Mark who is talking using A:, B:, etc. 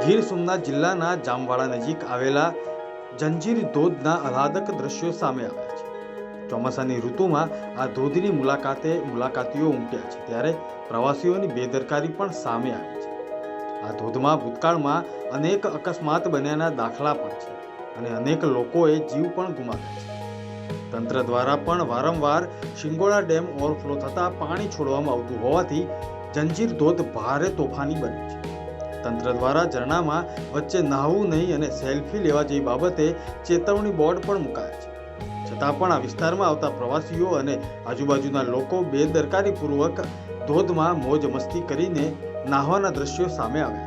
A: ગીર સોમનાથ જિલ્લાના જામવાડા નજીક આવેલા જંજીર ધોધના આહલાદક દ્રશ્યો સામે આવ્યા છે। ચોમાસાની ઋતુમાં આ ધોધની મુલાકાતીઓ ઉમટ્યા છે, ત્યારે પ્રવાસીઓની બેદરકારી પણ સામે આવી છે। આ ધોધમાં ભૂતકાળમાં અનેક અકસ્માત બન્યાના દાખલા પણ છે અને અનેક લોકોએ જીવ પણ ગુમાવ્યા છે। તંત્ર દ્વારા પણ વારંવાર શિંગોડા ડેમ ઓવરફ્લો થતાં પાણી છોડવામાં આવતું હોવાથી જંજીર ધોધ ભારે તોફાની બન્યો છે। તંત્ર દ્વારા ઝરણામાં વચ્ચે નહાવું નહીં અને સેલ્ફી લેવા જેવી બાબતે ચેતવણી બોર્ડ પણ મુકાયા છે, છતાં પણ આ વિસ્તારમાં આવતા પ્રવાસીઓ અને આજુબાજુના લોકો બેદરકારીપૂર્વક ધોધમાં મોજ મસ્તી કરીને નાહવાના દ્રશ્યો સામે આવ્યા છે।